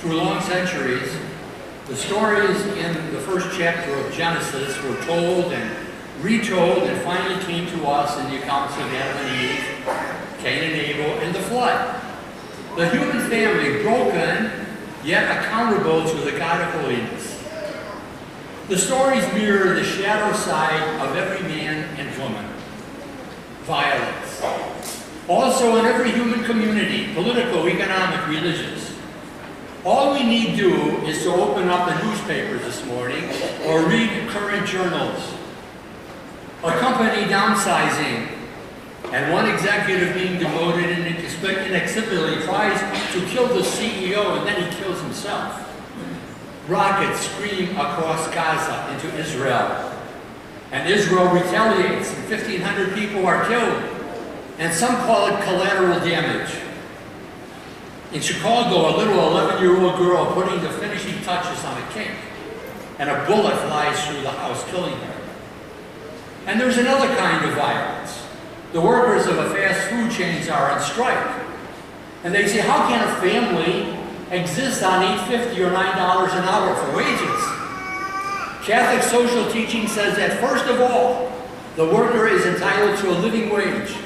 Through long centuries, the stories in the first chapter of Genesis were told and retold and finally came to us in the accounts of Adam and Eve, Cain and Abel, and the flood. The human family, broken, yet accountable to the God of holiness. The stories mirror the shadow side of every man and woman. Violence. Also in every human community, political, economic, religious. All we need do is to open up the newspapers this morning or read current journals. A company downsizing and one executive being demoted and inexplicably tries to kill the CEO and then he kills himself. Rockets scream across Gaza into Israel. And Israel retaliates and 1,500 people are killed. And some call it collateral damage. In Chicago, a little 11-year-old girl putting the finishing touches on a cake, and a bullet flies through the house, killing her. And there's another kind of violence. The workers of a fast food chains are on strike. And they say, how can a family exist on $8.50 or $9 an hour for wages? Catholic social teaching says that first of all, the worker is entitled to a living wage.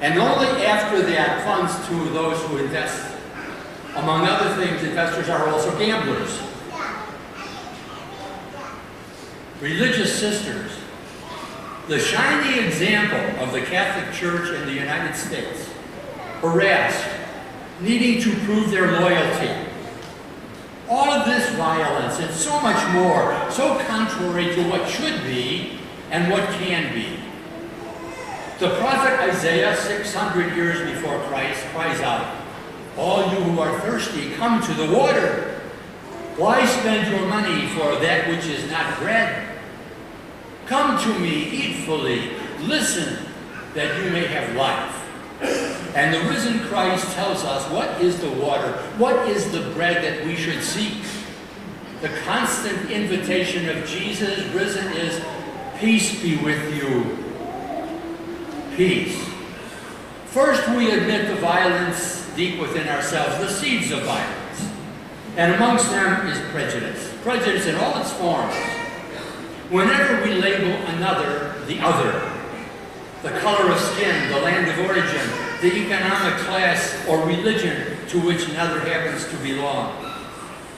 And only after that funds to those who invest. Among other things, investors are also gamblers. Religious sisters, the shining example of the Catholic Church in the United States, harassed, needing to prove their loyalty. All of this violence and so much more, so contrary to what should be and what can be. The prophet Isaiah, 600 years before Christ, cries out, all you who are thirsty, come to the water. Why spend your money for that which is not bread? Come to me, eat fully, listen, that you may have life. And the risen Christ tells us what is the water, what is the bread that we should seek. The constant invitation of Jesus risen is, peace be with you. Peace. First, we admit the violence deep within ourselves, the seeds of violence. And amongst them is prejudice. Prejudice in all its forms. Whenever we label another the other, the color of skin, the land of origin, the economic class or religion to which another happens to belong.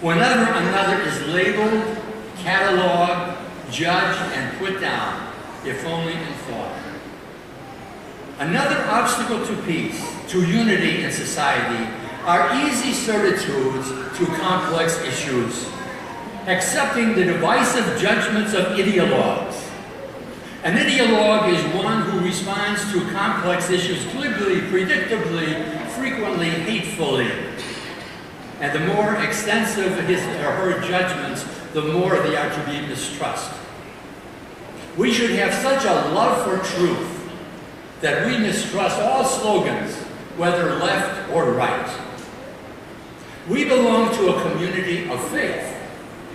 Whenever another is labeled, cataloged, judged, and put down, if only in thought. Another obstacle to peace, to unity in society, are easy certitudes to complex issues, accepting the divisive judgments of ideologues. An ideologue is one who responds to complex issues glibly, predictably, frequently hatefully. And the more extensive his or her judgments, the more they are to be mistrust. We should have such a love for truth that we mistrust all slogans, whether left or right. We belong to a community of faith,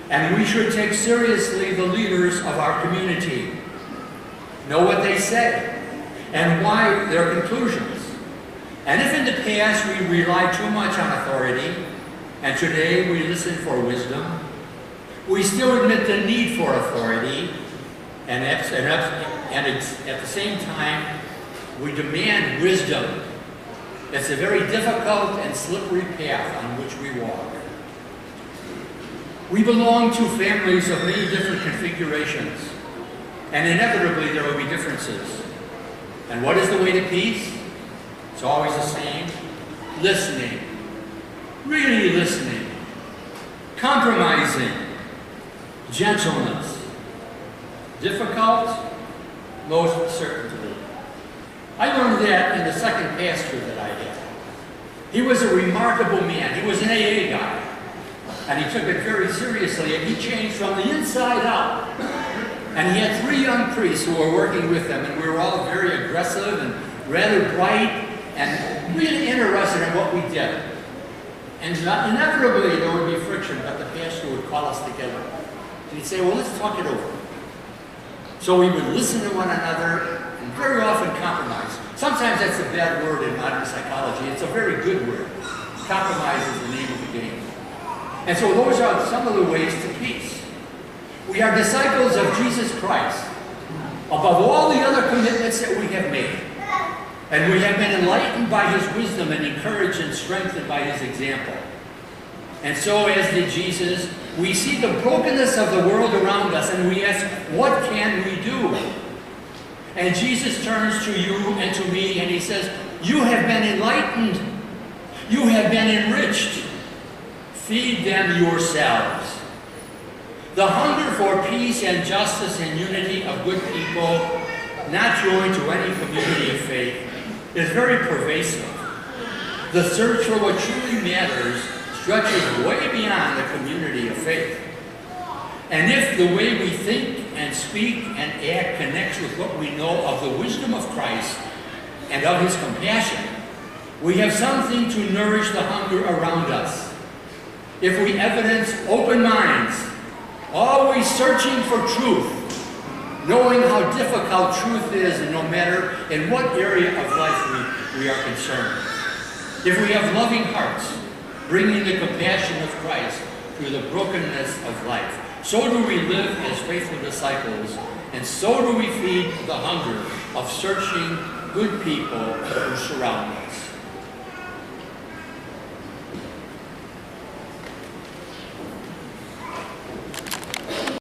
and we should take seriously the leaders of our community, know what they say, and why their conclusions. And if in the past we relied too much on authority, and today we listen for wisdom, we still admit the need for authority, and at the same time, we demand wisdom. It's a very difficult and slippery path on which we walk. We belong to families of many different configurations, and inevitably there will be differences. And what is the way to peace? It's always the same. Listening. Really listening. Compromising. Gentleness. Difficult? Most certainly. I learned that in the second pastor that I had. He was a remarkable man. He was an AA guy. And he took it very seriously, and he changed from the inside out. And he had 3 young priests who were working with him, and we were all very aggressive and rather bright and really interested in what we did. And inevitably there would be friction, but the pastor would call us together. And he'd say, well, let's talk it over. So we would listen to one another and very often compromise. Sometimes that's a bad word in modern psychology. It's a very good word. Compromise is the name of the game. And so those are some of the ways to peace. We are disciples of Jesus Christ above all the other commitments that we have made. And we have been enlightened by his wisdom and encouraged and strengthened by his example. And so, as did Jesus, we see the brokenness of the world around us and we ask, what can we do? And Jesus turns to you and to me and he says, you have been enlightened. You have been enriched. Feed them yourselves. The hunger for peace and justice and unity of good people, not joined to any community of faith, is very pervasive. The search for what truly matters stretches way beyond the community of faith. And if the way we think and speak and act connects with what we know of the wisdom of Christ and of his compassion, we have something to nourish the hunger around us. If we evidence open minds, always searching for truth, knowing how difficult truth is and no matter in what area of life we are concerned. If we have loving hearts, bringing the compassion of Christ through the brokenness of life, so do we live as faithful disciples, and so do we feed the hunger of searching good people who surround us.